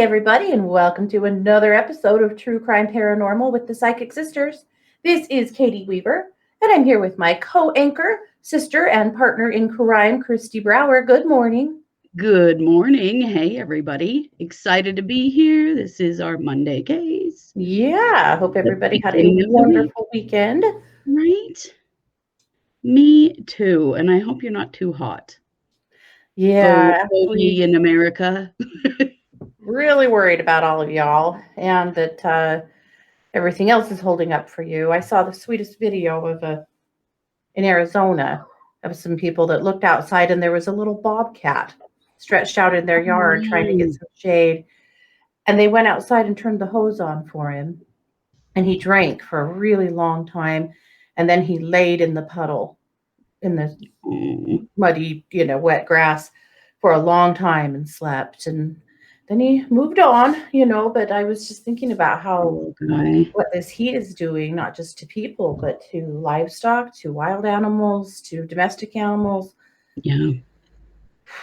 everybody, and welcome to another episode of True Crime Paranormal with the Psychic Sisters. This is Katie Weaver, and I'm here with my co-anchor, sister, and partner in crime, Kristi Brower. Good morning. Good morning. Hey, everybody. Excited to be here. This is our Monday case. Yeah, I hope The everybody had a beginning of the week. wonderful weekend. Right? Me too. And I hope you're not too hot. Yeah, Bodie actually, in America. really worried about all of y'all and that everything else is holding up for you. I saw the sweetest video of in Arizona of some people that looked outside and there was a little bobcat stretched out in their yard trying to get some shade. And they went outside and turned the hose on for him. And he drank for a really long time. And then he laid in the puddle in the muddy, wet grass for a long time and slept. And then he moved on, but I was just thinking about how what this heat is doing, not just to people, but to livestock, to wild animals, to domestic animals, Yeah.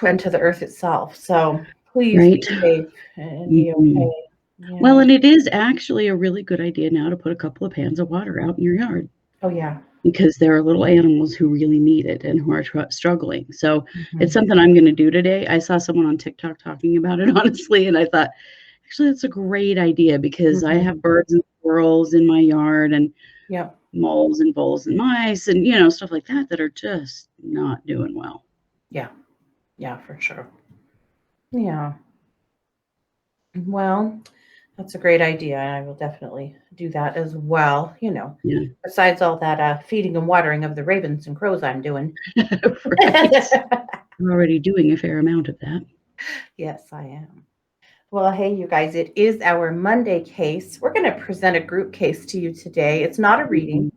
and to the earth itself. So please Right. be safe and be okay. Yeah. Well, and it is actually a really good idea now to put a couple of pans of water out in your yard. Oh, yeah. Because there are little animals who really need it and who are struggling. So it's something I'm going to do today. I saw someone on TikTok talking about it, honestly, and I thought, actually, that's a great idea because I have birds and squirrels in my yard and moles and voles and mice and, stuff like that are just not doing well. Yeah. Yeah, for sure. Yeah. Well, that's a great idea. I will definitely do that as well. Besides all that feeding and watering of the ravens and crows I'm doing. Right. I'm already doing a fair amount of that. Yes, I am. Well, hey, you guys, it is our Monday case. We're going to present a group case to you today. It's not a reading.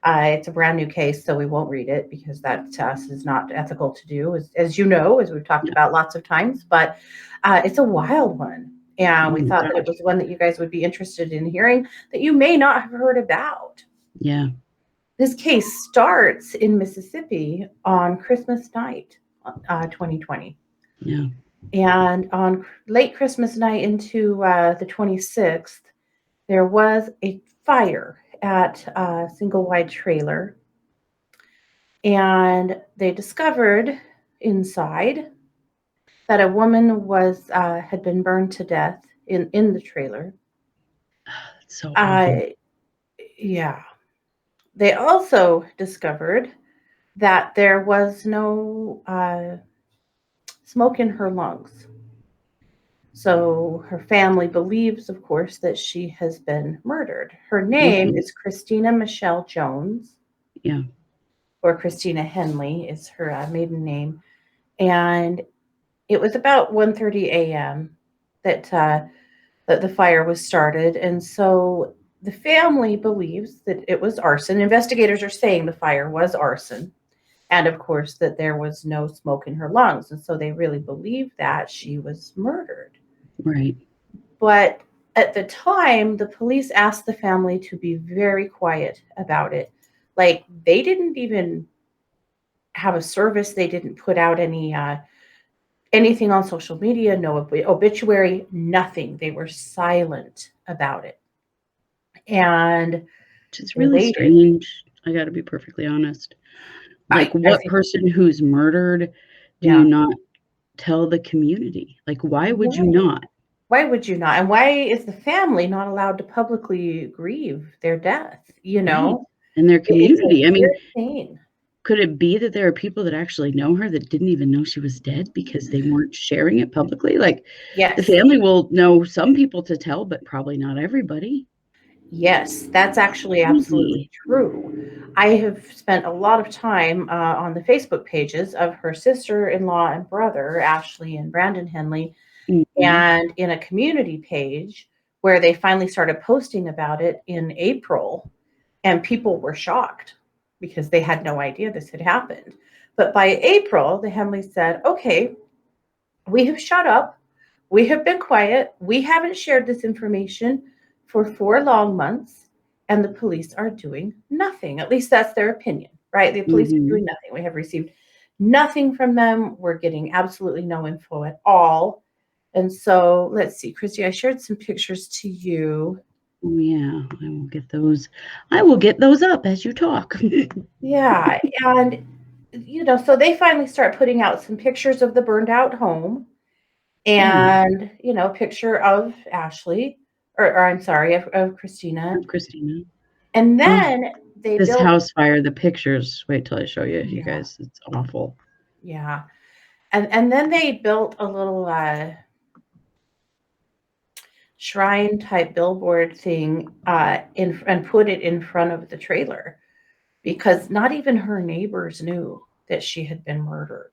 It's a brand new case, so we won't read it because that to us is not ethical to do, as you know, as we've talked about lots of times. But it's a wild one. And we thought that it was one that you guys would be interested in hearing that you may not have heard about. Yeah. This case starts in Mississippi on Christmas night, 2020. Yeah. And on late Christmas night into the 26th, there was a fire at a single wide trailer. And they discovered inside that a woman had been burned to death in the trailer. That's so awful. Yeah. They also discovered that there was no smoke in her lungs. So her family believes, of course, that she has been murdered. Her name is Christina Michelle Jones. Yeah. Or Christina Henley is her maiden name. And it was about 1:30 a.m. that the fire was started. And so the family believes that it was arson. Investigators are saying the fire was arson. And of course, that there was no smoke in her lungs. And so they really believe that she was murdered. Right. But at the time, the police asked the family to be very quiet about it. Like, they didn't even have a service. They didn't put out anything on social media, no obituary, nothing. They were silent about it. And it's really strange. I got to be perfectly honest. Like, what person who's murdered do you not tell the community? Like, why would you not? Why would you not? And why is the family not allowed to publicly grieve their death, Right. In their community? I mean, insane. Could it be that there are people that actually know her that didn't even know she was dead because they weren't sharing it publicly? Like, the family will know some people to tell, but probably not everybody. Yes, that's actually absolutely true. I have spent a lot of time on the Facebook pages of her sister-in-law and brother, Ashley and Brandon Henley, and in a community page where they finally started posting about it in April, and people were shocked because they had no idea this had happened. But by April, the Henleys said, okay, we have shut up. We have been quiet. We haven't shared this information for 4 long months, and the police are doing nothing. At least that's their opinion, right? The police are doing nothing. We have received nothing from them. We're getting absolutely no info at all. And so let's see, Kristi, I shared some pictures to you. Oh yeah, I will get those. I will get those up as you talk. Yeah, and so they finally start putting out some pictures of the burned out home and, a picture of Ashley, or I'm sorry, of Christina. Christina. And Oh, then they this built, house fire, the pictures. Wait till I show you, you yeah, guys. It's awful. yeah. And then they built a little shrine type billboard thing and put it in front of the trailer because not even her neighbors knew that she had been murdered.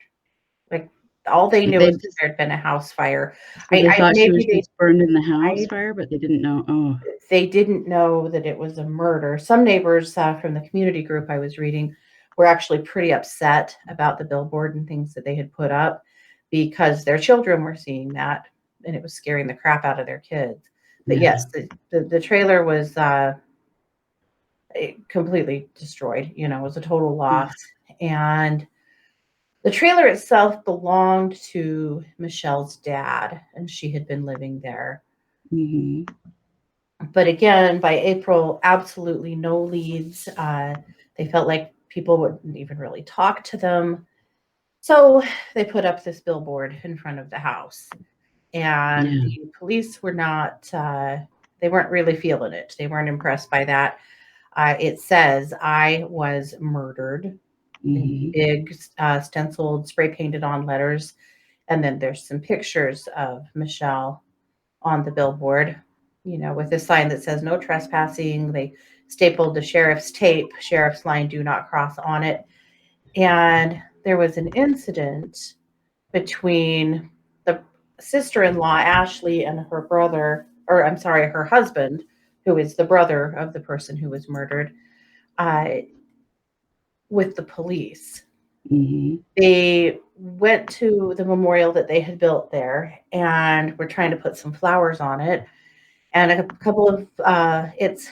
Like all they knew They was that there had been a house fire. so they thought she was Maybe just burned in the house died. fire, but they didn't know. Oh, They didn't know that it was a murder. Some neighbors from the community group I was reading were actually pretty upset about the billboard and things that they had put up because their children were seeing that and it was scaring the crap out of their kids. But yeah. yes, the trailer was completely destroyed. It was a total loss. And the trailer itself belonged to Michelle's dad, and she had been living there. Mm-hmm. But again, by April, absolutely no leads. They felt like people wouldn't even really talk to them. So they put up this billboard in front of the house. And Yeah. the police were not, they weren't really feeling it. They weren't impressed by that. It says, "I was murdered," in Mm-hmm. big stenciled, spray painted on letters. And then there's some pictures of Michelle on the billboard, with a sign that says no trespassing. They stapled the sheriff's line, "Do not cross," on it. And there was an incident between the sister-in-law, Ashley, and her brother, or I'm sorry, her husband, who is the brother of the person who was murdered, uh, with the police. Mm-hmm. They went to the memorial that they had built there and were trying to put some flowers on it. And a couple of, it's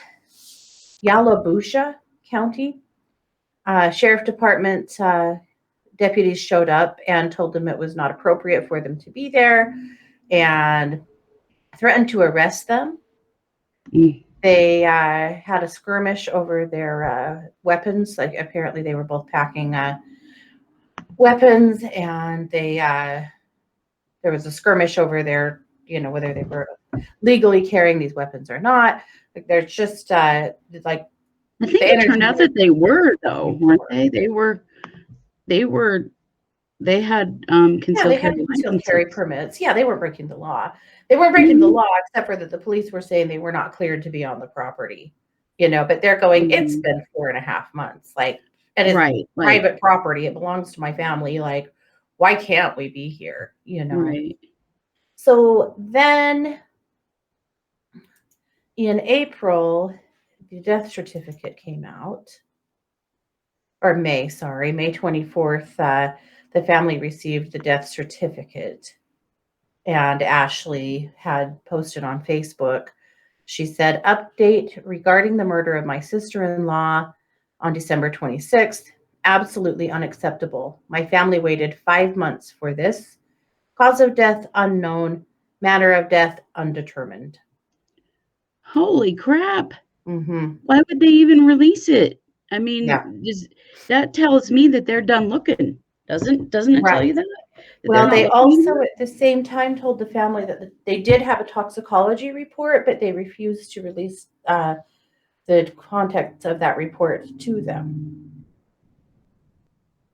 Yalobusha County. Sheriff Department deputies showed up and told them it was not appropriate for them to be there and threatened to arrest them. Mm. They had a skirmish over their weapons. Like apparently they were both packing weapons, and there was a skirmish over their, whether they were legally carrying these weapons or not. Like there's just like I think the it energy turned out there. that they were, though, weren't they? They had Yeah, concealed they had carry concealed carry licenses. permits. Yeah, they weren't breaking the law. They weren't breaking the Mm-hmm. law, except for that the police were saying they were not cleared to be on the property. But they're going, it's Mm-hmm. been 4.5 months. Like, and it's Right, like private property. It belongs to my family. Like, why can't we be here? right. So then in April, the death certificate came out. Or May, sorry, May 24th, the family received the death certificate. And Ashley had posted on Facebook. She said, "Update regarding the murder of my sister-in-law on December 26th. Absolutely unacceptable. My family waited 5 months for this. Cause of death unknown. Manner of death undetermined." Holy crap. Mm-hmm. Why would they even release it? I Yeah, mean, that tells me that they're done looking. Doesn't it tell right. you that? That they're Well, not they looking also anymore? at the same time told the family that they did have a toxicology report, but they refused to release the contents of that report to them.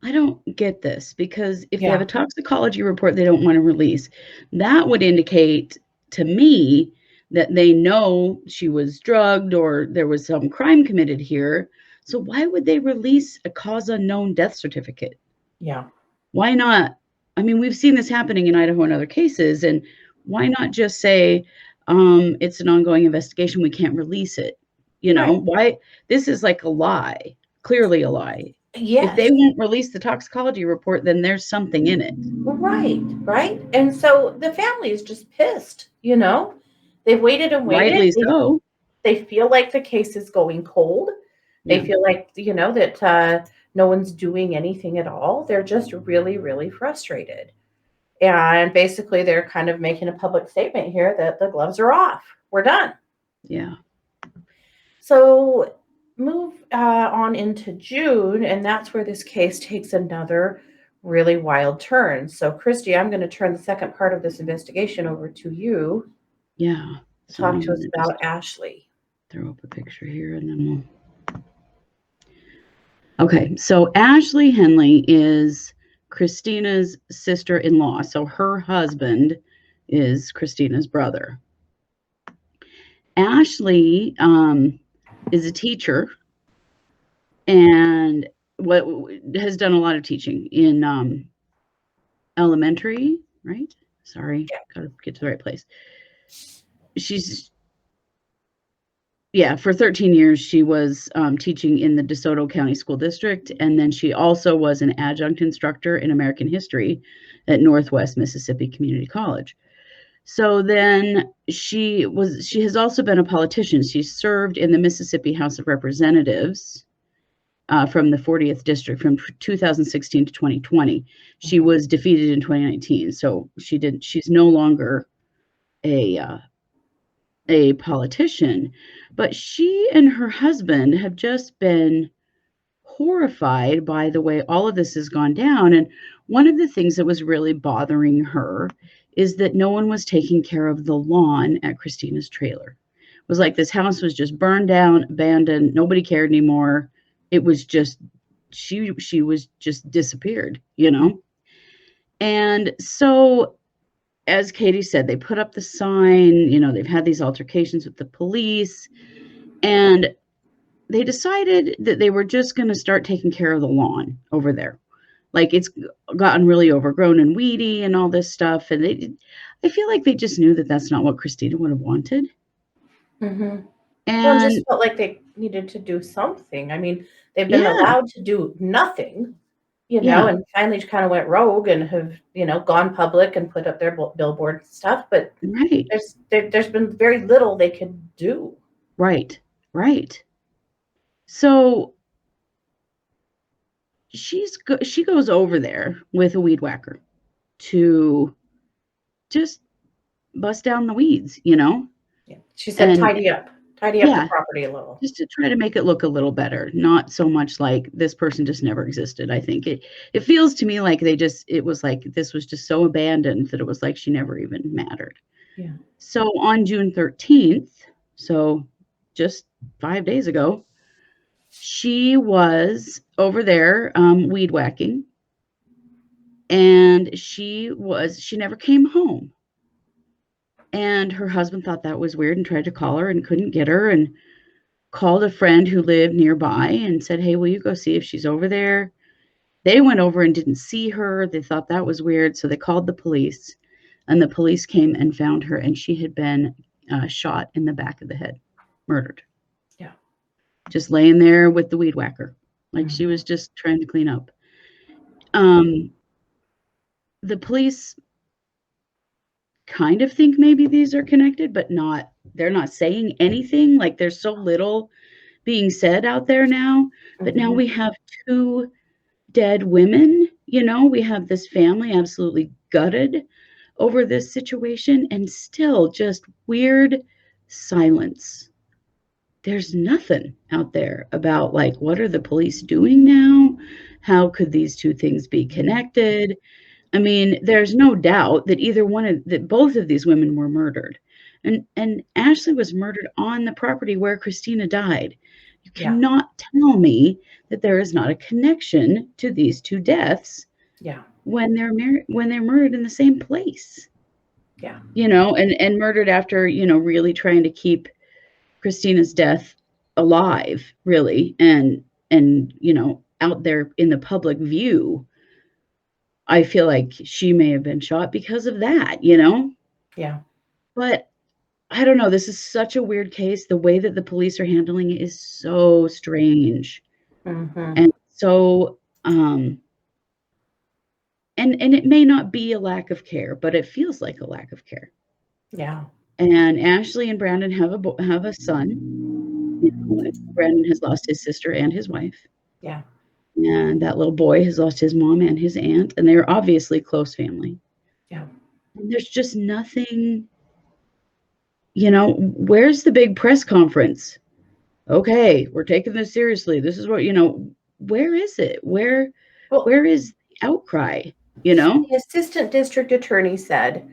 I don't get this because if they have Yeah. a toxicology report they don't want to release, that would indicate to me that they know she was drugged or there was some crime committed here. So why would they release a cause unknown death certificate? Yeah. Why not? I mean, we've seen this happening in Idaho and other cases, and why not just say it's an ongoing investigation, we can't release it? Right. Why? This is like a lie, clearly a lie. If they Yes. won't release the toxicology report, then there's something in it. Right. Right. And so the family is just pissed. They've waited and waited. Rightly They, so. they feel like the case is going cold. They Yeah. feel like, that no one's doing anything at all. They're just really, really frustrated. And basically, they're kind of making a public statement here that the gloves are off. We're done. Yeah. So move on into June, and that's where this case takes another really wild turn. So, Kristi, I'm going to turn the second part of this investigation over to you. Yeah. So Talk I'm to us gonna about just Ashley. throw up a picture here and then we'll. Okay, so Ashley Henley is Christina's sister-in-law. So her husband is Christina's brother. Ashley is a teacher and what has done a lot of teaching in elementary, right? Sorry, gotta get to the right place. For 13 years, she was teaching in the DeSoto County School District, and then she also was an adjunct instructor in American history at Northwest Mississippi Community College. So then she has also been a politician. She served in the Mississippi House of Representatives from the 40th district from 2016 to 2020. She was defeated in 2019, so she's no longer a politician, but she and her husband have just been horrified by the way all of this has gone down. And one of the things that was really bothering her is that no one was taking care of the lawn at Christina's trailer. It was like this house was just burned down, abandoned, nobody cared anymore. It was just she was just disappeared, you know? And so as Katie said, they put up the sign, they've had these altercations with the police, and they decided that they were just going to start taking care of the lawn over there. Like it's gotten really overgrown and weedy and all this stuff. And I feel like they just knew that that's not what Christina would have wanted. Mm-hmm. Well, And just felt like they needed to do something. I mean, they've been yeah, allowed to do nothing, yeah, and finally kind of went rogue and have, gone public and put up their billboard stuff. But right, there's been very little they could do. right, right. So she goes over there with a weed whacker to just bust down the weeds, Yeah. She said, and tidy up the yeah, property a little. just to try to make it look a little better, not so much like this person just never existed. I think it feels to me like it was like this was just so abandoned that it was like she never even mattered. Yeah. So on June 13th, so just 5 days ago, she was over there weed whacking, and she never came home. And her husband thought that was weird and tried to call her and couldn't get her, and called a friend who lived nearby and said, "Hey, will you go see if she's over there?" They went over and didn't see her. They thought that was weird, so they called the police, and the police came and found her, and she had been shot in the back of the head, murdered. Yeah. Just laying there with the weed whacker, like she was just trying to clean up. The police kind of think maybe these are connected, but they're not saying anything. Like there's so little being said out there now, but now we have two dead women. We have this family absolutely gutted over this situation, and still just weird silence. There's nothing out there about like, what are the police doing now? How could these two things be connected? I mean, there's no doubt that both of these women were murdered. And Ashley was murdered on the property where Christina died. You cannot tell me that there is not a connection to these two deaths. Yeah. When they're murdered in the same place. Yeah. And murdered after, really trying to keep Christina's death alive, really, and out there in the public view. I feel like she may have been shot because of that, Yeah. But I don't know. This is such a weird case. The way that the police are handling it is so strange. And so, and it may not be a lack of care, but it feels like a lack of care. Yeah. And Ashley and Brandon have a son. Brandon has lost his sister and his wife. Yeah. And that little boy has lost his mom and his aunt, and they're obviously close family. Yeah. And there's just nothing, where's the big press conference? Okay, we're taking this seriously. This is what, where is it? Where Well, where is the outcry, you know? the assistant district attorney said,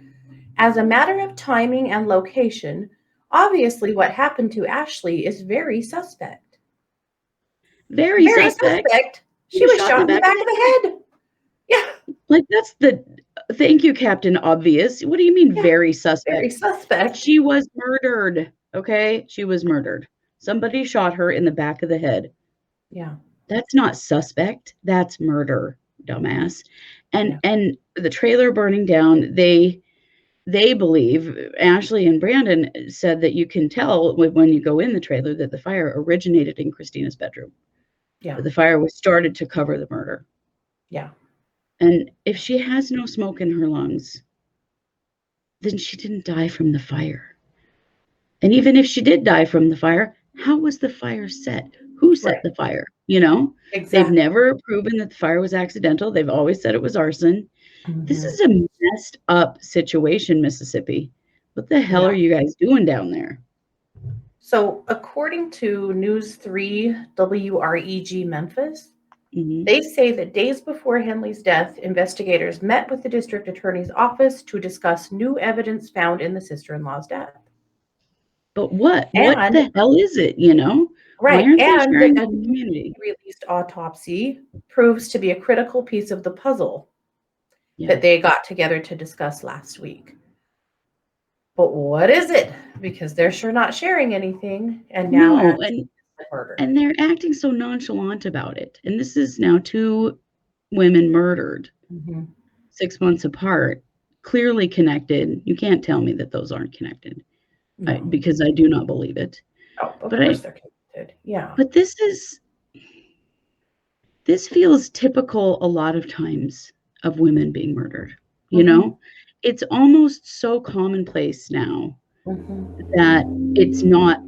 as a matter of timing and location, obviously what happened to Ashley is very suspect. Very Very suspect. suspect. He She was was shot in shot the in the back of back of the the head. Yeah. Like, that's the thank you, Captain Obvious. What do you mean Yeah. very Very suspect? suspect. She was murdered, okay? She was murdered. Somebody shot her in the back of the head. Yeah. That's not suspect. That's murder, dumbass. And Yeah. and the trailer burning down, they believe, Ashley and Brandon said that you can tell when you go in the trailer that the fire originated in Christina's bedroom. Yeah. That the fire was started to cover the murder. Yeah. And if she has no smoke in her lungs, then she didn't die from the fire. And even if she did die from the fire, how was the fire set? Who set Right. the fire? They've Exactly. never proven that the fire was accidental. They've always said it was arson. This Mhm. is a messed up situation, Mississippi. What the hell Yeah. are you guys doing down there? So, according to News 3 WREG Memphis, Hmm. they say that days before Henley's death, investigators met with the district attorney's office to discuss new evidence found in the sister-in-law's death. But what? What And the hell is it? Why right, aren't they and sharing with a the newly community? released autopsy proves to be a critical piece of the puzzle Yeah. that they got together to discuss last week. But what is it? Because they're sure not sharing anything, and now No, Ashley and is murdered. and they're acting so nonchalant about it. And this is now two women murdered Mhm. 6 months apart, clearly connected. You can't tell me that those aren't connected, No. because I do not believe it. Oh, of But course they're connected. Yeah. but this feels typical a lot of times of women being murdered. You Mhm. know, it's almost so commonplace now Mhm. that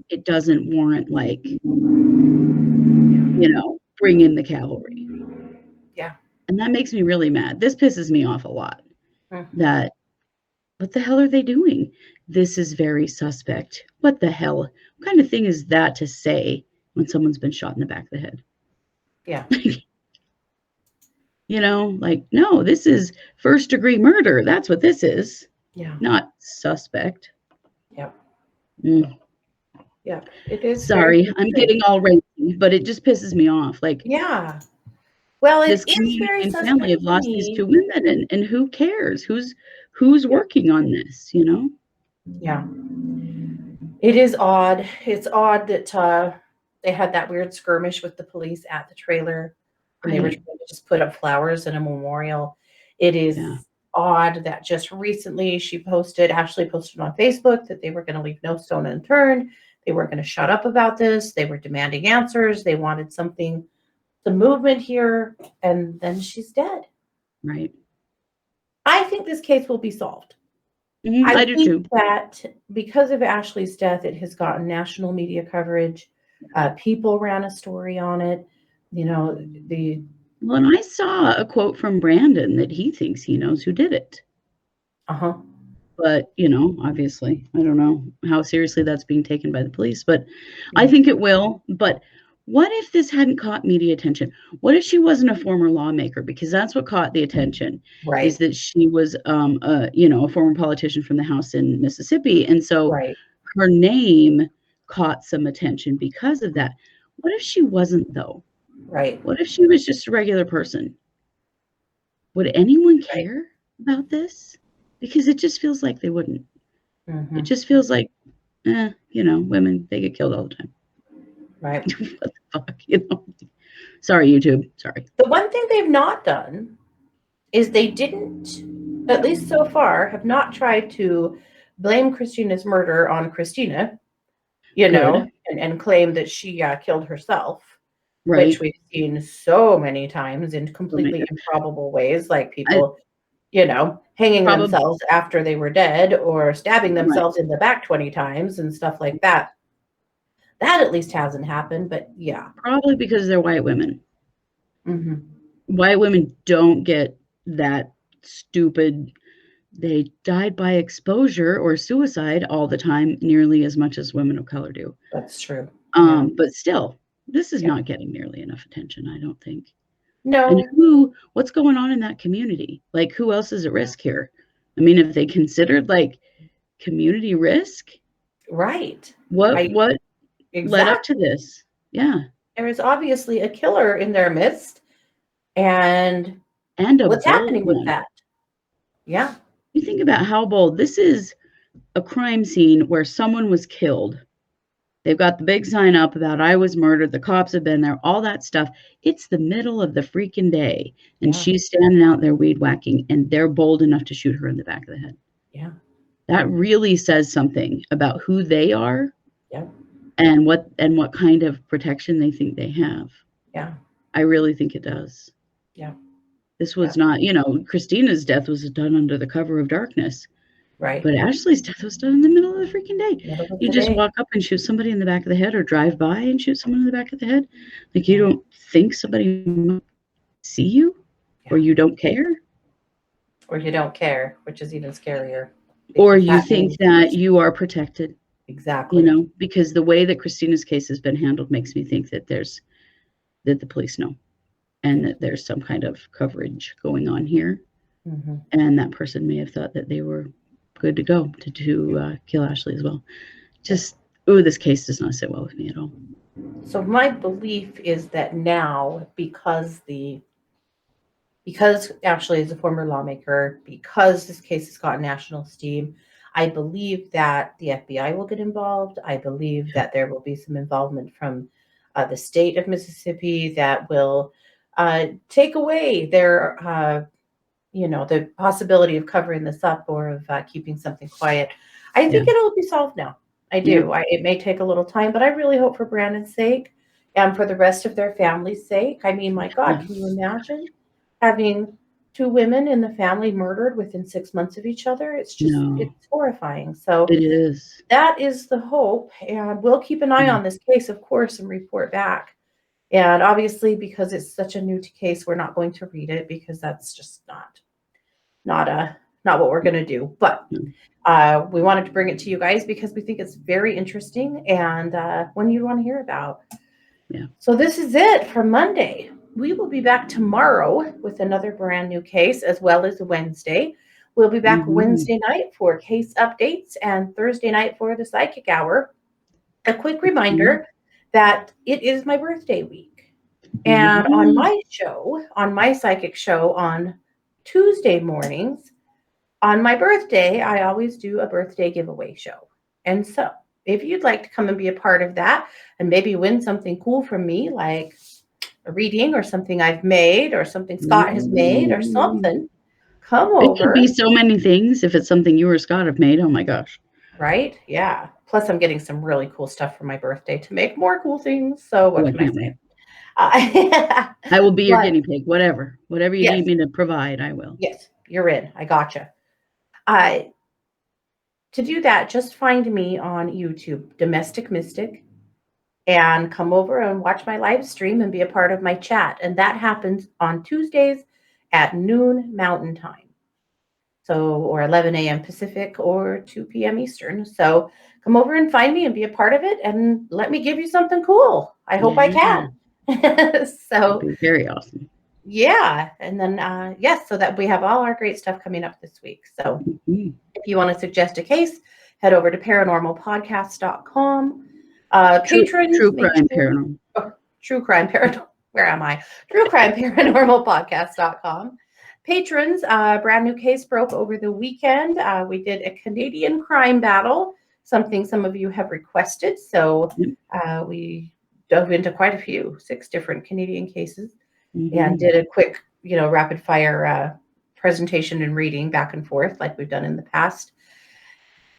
it doesn't warrant, like, bring in the cavalry. Yeah. And that makes me really mad. This pisses me off a lot. Mhm. That What the hell are they doing? This is very suspect. What the hell? What kind of thing is that to say when someone's been shot in the back of the head? Yeah. Like, no, this is first degree murder. That's what this is, Yeah. not suspect. Yep. Mm. Yep. It is very Sorry, I'm concerning. getting all racy, but it just pisses me off. Like, Yeah. Well, it this is community very and family suspect have to lost these two me. women, and who cares? Who's Yeah. working on this? Yeah. It is odd. It's odd that they had that weird skirmish with the police at the trailer when they were Right. trying to just put up flowers and a memorial. It Yeah. is odd that just recently Ashley posted on Facebook that they were going to leave no stone unturned. They weren't going to shut up about this. They were demanding answers. They wanted something, the movement here, and then she's dead. Right. I think this case will be solved. I I do think too. that because of Ashley's death, it has gotten national media coverage. People ran a story on it. The Well, and I saw a quote from Brandon that he thinks he knows who did it. uh-huh. But, obviously, I don't know how seriously that's being taken by the police, but I Yeah. think it will. But what if this hadn't caught media attention? What if she wasn't a former lawmaker? Because that's what caught the attention, is Right. that she was, a former politician from the House in Mississippi. And so Right. her name caught some attention because of that. What if she wasn't, though? Right. What if she was just a regular person? Would anyone Right. care about this? Because it just feels like they wouldn't. It Hmm. just feels like, women, they get killed all the time. Right. What the fuck? Sorry, YouTube. Sorry. The one thing they've not done is they didn't, at least so far, have not tried to blame Christina's murder on Christina, Good. and claim that she killed herself, which Right. we've seen so many times in So many completely times. improbable ways, like I people, hanging probably themselves after they were dead or stabbing right. themselves in the back 20 times and stuff like that. That at least hasn't happened, but yeah. Probably because they're white women. Hmm. White women don't get that stupid they died by exposure or suicide all the time, nearly as much as women of color do. That's true. Yeah. But still, this is Yeah. not getting nearly enough attention, I don't think. No. And what's going on in that community? Like, who else is at risk here? I mean, if they considered like community risk, Right. what led up Exactly. to this? Yeah. There is obviously a killer in their midst. And And a what's bold happening with one. that? Yeah. You think about how bold. This is a crime scene where someone was killed. They've got the big sign up about I was murdered. The cops have been there, all that stuff. It's the middle of the freaking day. And Yeah. she's standing out there weed whacking, and they're bold enough to shoot her in the back of the head. Yeah. That really says something about who they are. Yeah. And what kind of protection they think they have. Yeah. I really think it does. Yeah. This was not, Christina's death was done under the cover of darkness. Right. But Ashley's death was done in the middle of the freaking day. You just walk up and shoot somebody in the back of the head, or drive by and shoot someone in the back of the head. Like, you don't think somebody might see you, or you don't care, or you don't care, which is even scarier. Or you think that you are protected. Exactly. Because the way that Christina's case has been handled makes me think that that the police know, and that there's some kind of coverage going on here. Mm-hmm. And that person may have thought that they were good to go to kill Ashley as well. Just, this case does not sit well with me at all. So my belief is that now, because Ashley is a former lawmaker, because this case has got national steam, I believe that the FBI will get involved. I believe that there will be some involvement from the state of Mississippi that will take away their, the possibility of covering this up or of keeping something quiet. I think it'll be solved now. I do. Yeah. It may take a little time, but I really hope for Brandon's sake and for the rest of their family's sake. I mean, my God, can you imagine having two women in the family murdered within 6 months of each other? It's just, it's horrifying. So it is. That is the hope. And we'll keep an eye on this case, of course, and report back. And obviously, because it's such a new case, we're not going to read it because that's just not what we're going to do. But we wanted to bring it to you guys because we think it's very interesting and one you want to hear about. Yeah. So this is it for Monday. We will be back tomorrow with another brand new case, as well as Wednesday. We'll be back Wednesday night for case updates and Thursday night for the psychic hour. A quick reminder that it is my birthday week. And on my show, on my psychic show on Tuesday mornings, on my birthday, I always do a birthday giveaway show. And so if you'd like to come and be a part of that and maybe win something cool from me, like a reading or something I've made or something Scott has made or something, come over. It could be so many things if it's something you or Scott have made. Oh my gosh. Right? Yeah. Plus, I'm getting some really cool stuff for my birthday to make more cool things. So what can I say? I will be your guinea pig, whatever you need me to provide, I will. Yes, you're in. I gotcha. To do that, just find me on YouTube, Domestic Mystic, and come over and watch my live stream and be a part of my chat. And that happens on Tuesdays at noon Mountain Time. So, or 11 a.m. Pacific or 2 p.m. Eastern. So come over and find me and be a part of it and let me give you something cool. I hope I can. So that'd be very awesome. Yeah. And then, yes, so that we have all our great stuff coming up this week. So if you want to suggest a case, head over to paranormalpodcast.com. Patrons. True Crime Paranormal. True Crime Paranormal. Where am I? True Crime Paranormalpodcast.com. Patrons, brand new case broke over the weekend. We did a Canadian crime battle, something some of you have requested. So we dove into quite a few, 6 different Canadian cases, and did a quick, rapid fire presentation and reading back and forth like we've done in the past.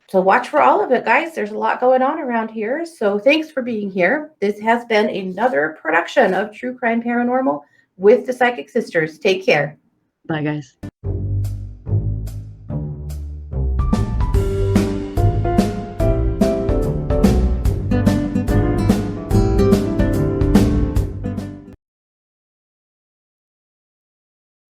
So watch for all of it, guys. There's a lot going on around here. So thanks for being here. This has been another production of True Crime Paranormal with the Psychic Sisters. Take care. Bye, guys.